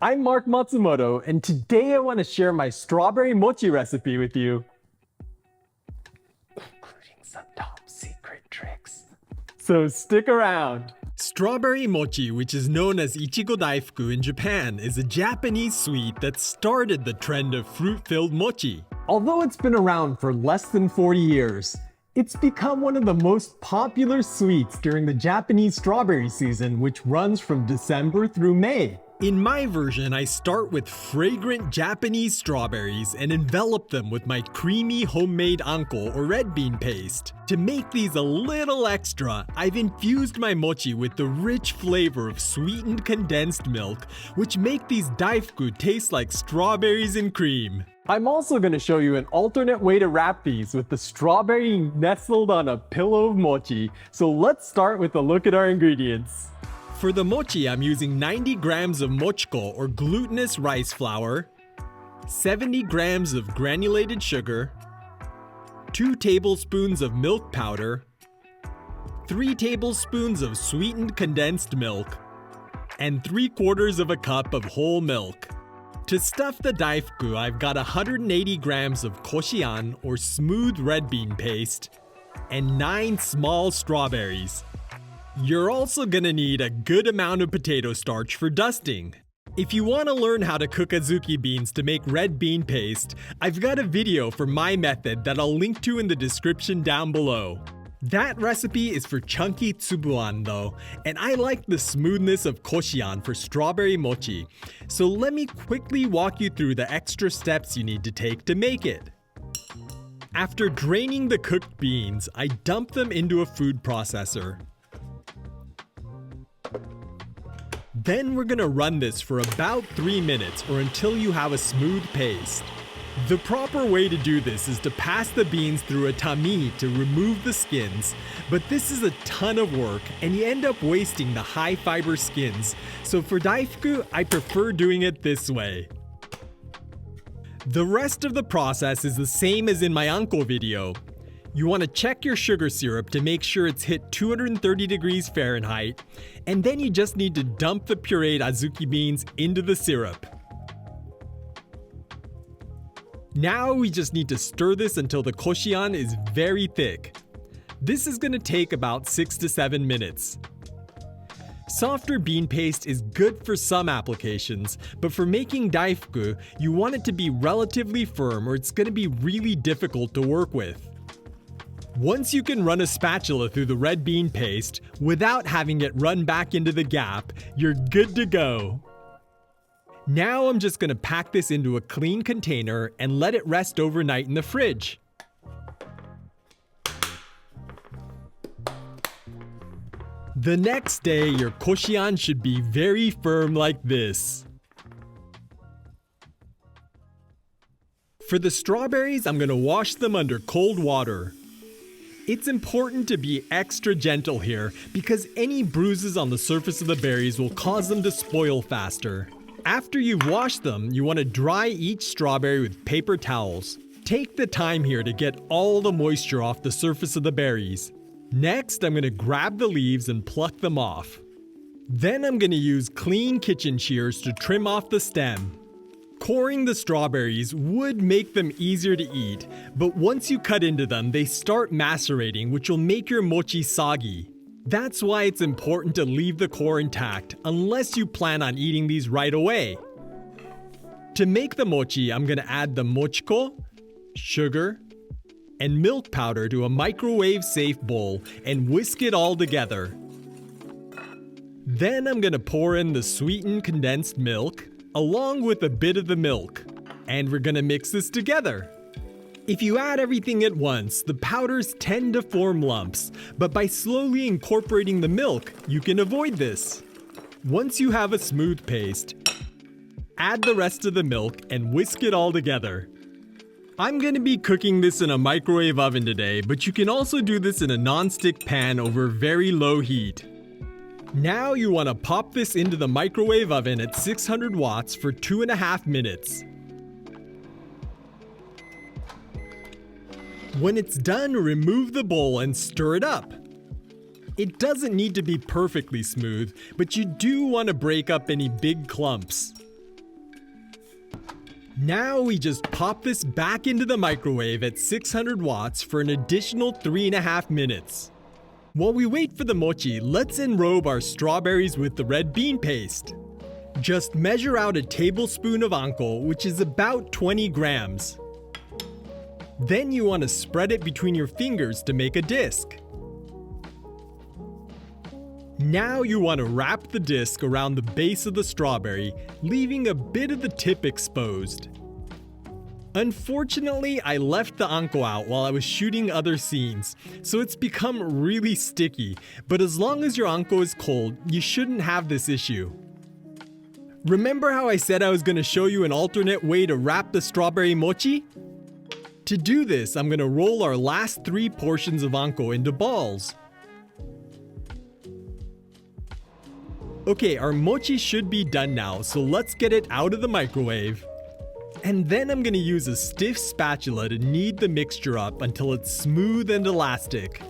I'm Mark Matsumoto, and today I want to share my strawberry mochi recipe with you, including some top secret tricks. So stick around. Strawberry mochi, which is known as Ichigo Daifuku in Japan, is a Japanese sweet that started the trend of fruit-filled mochi. Although it's been around for less than 40 years, it's become one of the most popular sweets during the Japanese strawberry season, which runs from December through May. In my version, I start with fragrant Japanese strawberries and envelop them with my creamy homemade Anko or red bean paste. To make these a little extra, I've infused my mochi with the rich flavor of sweetened condensed milk, which make these daifuku taste like strawberries and cream. I'm also going to show you an alternate way to wrap these with the strawberry nestled on a pillow of mochi. So let's start with a look at our ingredients. For the mochi, I'm using 90 grams of mochiko or glutinous rice flour, 70 grams of granulated sugar, 2 tablespoons of milk powder, 3 tablespoons of sweetened condensed milk, and 3/4 of a cup of whole milk. To stuff the daifuku, I've got 180 grams of Koshian or smooth red bean paste and 9 small strawberries. You're also gonna need a good amount of potato starch for dusting. If you want to learn how to cook azuki beans to make red bean paste, I've got a video for my method that I'll link to in the description down below. That recipe is for chunky tsubuan though, and I like the smoothness of Koshian for strawberry mochi. So let me quickly walk you through the extra steps you need to take to make it. After draining the cooked beans, I dump them into a food processor. Then we're gonna run this for about 3 minutes or until you have a smooth paste. The proper way to do this is to pass the beans through a tami to remove the skins, but this is a ton of work and you end up wasting the high fiber skins. So for daifuku, I prefer doing it this way. The rest of the process is the same as in my Anko video. You want to check your sugar syrup to make sure it's hit 230 degrees Fahrenheit, and then you just need to dump the pureed azuki beans into the syrup. Now we just need to stir this until the Koshian is very thick. This is going to take about 6 to 7 minutes. Softer bean paste is good for some applications, but for making daifuku, you want it to be relatively firm or it's going to be really difficult to work with. Once you can run a spatula through the red bean paste without having it run back into the gap, you're good to go. Now I'm just going to pack this into a clean container and let it rest overnight in the fridge. The next day, your Koshian should be very firm like this. For the strawberries, I'm going to wash them under cold water. It's important to be extra gentle here because any bruises on the surface of the berries will cause them to spoil faster. After you've washed them, you want to dry each strawberry with paper towels. Take the time here to get all the moisture off the surface of the berries. Next, I'm going to grab the leaves and pluck them off. Then I'm going to use clean kitchen shears to trim off the stem. Coring the strawberries would make them easier to eat, but once you cut into them, they start macerating, which will make your mochi soggy. That's why it's important to leave the core intact, unless you plan on eating these right away. To make the mochi, I'm going to add the mochiko, sugar, and milk powder to a microwave-safe bowl and whisk it all together. Then I'm going to pour in the sweetened condensed milk, along with a bit of the milk, and we're gonna mix this together. If you add everything at once, the powders tend to form lumps, but by slowly incorporating the milk, you can avoid this. Once you have a smooth paste, add the rest of the milk and whisk it all together. I'm gonna be cooking this in a microwave oven today, but you can also do this in a non-stick pan over very low heat. Now you want to pop this into the microwave oven at 600 watts for 2.5 minutes. When it's done, remove the bowl and stir it up. It doesn't need to be perfectly smooth, but you do want to break up any big clumps. Now we just pop this back into the microwave at 600 watts for an additional 3.5 minutes. While we wait for the mochi, let's enrobe our strawberries with the red bean paste. Just measure out a tablespoon of Anko, which is about 20 grams. Then you want to spread it between your fingers to make a disc. Now you want to wrap the disc around the base of the strawberry, leaving a bit of the tip exposed. Unfortunately, I left the Anko out while I was shooting other scenes, so it's become really sticky, but as long as your Anko is cold, you shouldn't have this issue. Remember how I said I was going to show you an alternate way to wrap the strawberry mochi? To do this, I'm going to roll our last 3 portions of Anko into balls. Okay, our mochi should be done now, so let's get it out of the microwave. And then I'm going to use a stiff spatula to knead the mixture up until it's smooth and elastic.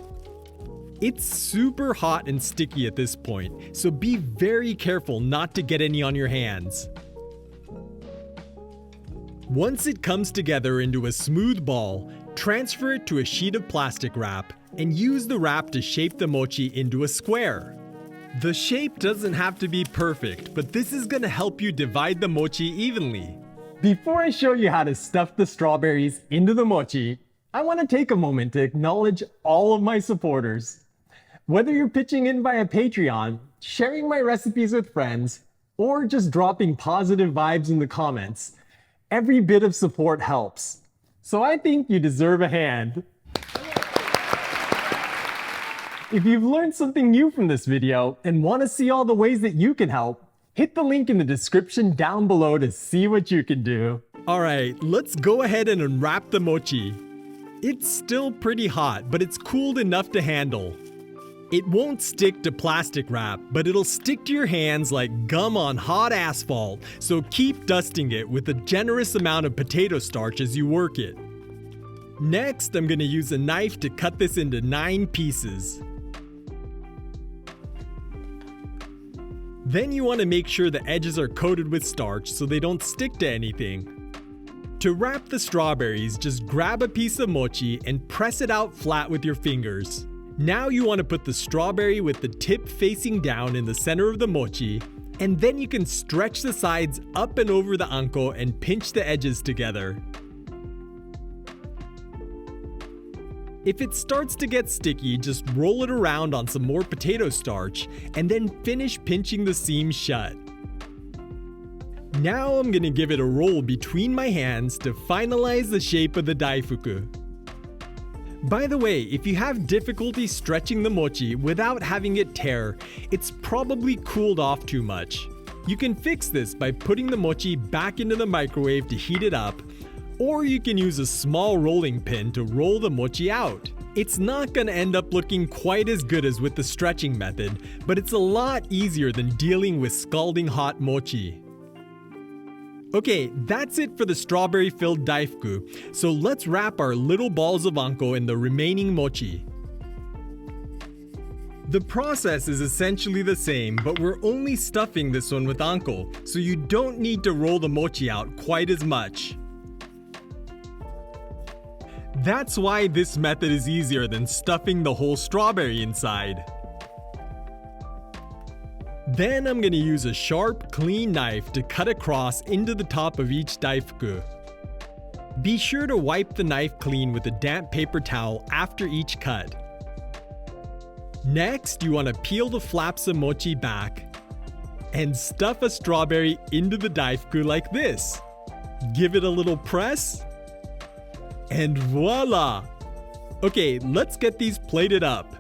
It's super hot and sticky at this point, so be very careful not to get any on your hands. Once it comes together into a smooth ball, transfer it to a sheet of plastic wrap and use the wrap to shape the mochi into a square. The shape doesn't have to be perfect, but this is going to help you divide the mochi evenly. Before I show you how to stuff the strawberries into the mochi, I want to take a moment to acknowledge all of my supporters. Whether you're pitching in via Patreon, sharing my recipes with friends, or just dropping positive vibes in the comments, every bit of support helps. So I think you deserve a hand. If you've learned something new from this video and want to see all the ways that you can help, hit the link in the description down below to see what you can do. Alright, let's go ahead and unwrap the mochi. It's still pretty hot, but it's cooled enough to handle. It won't stick to plastic wrap, but it'll stick to your hands like gum on hot asphalt, so keep dusting it with a generous amount of potato starch as you work it. Next, I'm going to use a knife to cut this into 9 pieces. Then you want to make sure the edges are coated with starch so they don't stick to anything. To wrap the strawberries, just grab a piece of mochi and press it out flat with your fingers. Now you want to put the strawberry with the tip facing down in the center of the mochi, and then you can stretch the sides up and over the Anko and pinch the edges together. If it starts to get sticky, just roll it around on some more potato starch and then finish pinching the seams shut. Now I'm going to give it a roll between my hands to finalize the shape of the Daifuku. By the way, if you have difficulty stretching the mochi without having it tear, it's probably cooled off too much. You can fix this by putting the mochi back into the microwave to heat it up, or you can use a small rolling pin to roll the mochi out. It's not going to end up looking quite as good as with the stretching method, but it's a lot easier than dealing with scalding hot mochi. Okay, that's it for the strawberry-filled Daifuku, so let's wrap our little balls of Anko in the remaining mochi. The process is essentially the same, but we're only stuffing this one with Anko, so you don't need to roll the mochi out quite as much. That's why this method is easier than stuffing the whole strawberry inside. Then I'm going to use a sharp, clean knife to cut across into the top of each Daifuku. Be sure to wipe the knife clean with a damp paper towel after each cut. Next, you want to peel the flaps of mochi back and stuff a strawberry into the Daifuku like this. Give it a little press, and voila! Okay, let's get these plated up.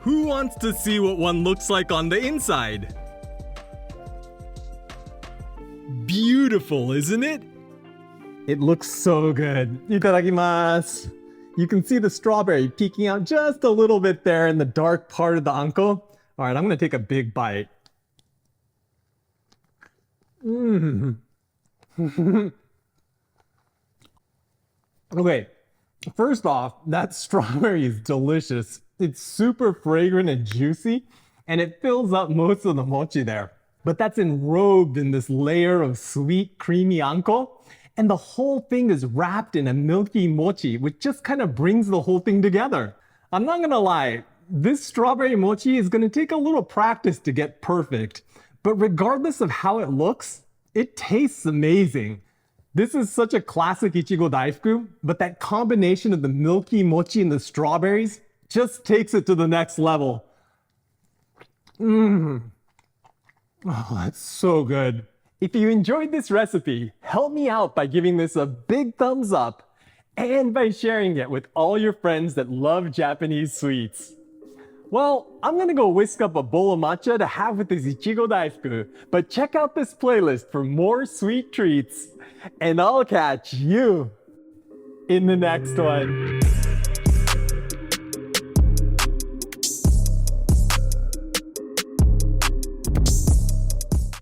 Who wants to see what one looks like on the inside? Beautiful, isn't it? It looks so good. Itadakimasu. You can see the strawberry peeking out just a little bit there in the dark part of the Anko. All right, I'm gonna take a big bite. Okay, first off, that strawberry is delicious. It's super fragrant and juicy, and it fills up most of the mochi there. but that's enrobed in this layer of sweet, creamy Anko. And the whole thing is wrapped in a milky mochi, which just kind of brings the whole thing together. I'm not gonna lie, this strawberry mochi is gonna take a little practice to get perfect. But regardless of how it looks, it tastes amazing. This is such a classic Ichigo Daifuku, but that combination of the milky mochi and the strawberries just takes it to the next level. Oh, that's so good. If you enjoyed this recipe, help me out by giving this a big thumbs up and by sharing it with all your friends that love Japanese sweets. Well, I'm gonna go whisk up a bowl of matcha to have with this Ichigo Daifuku, but check out this playlist for more sweet treats, and I'll catch you in the next one.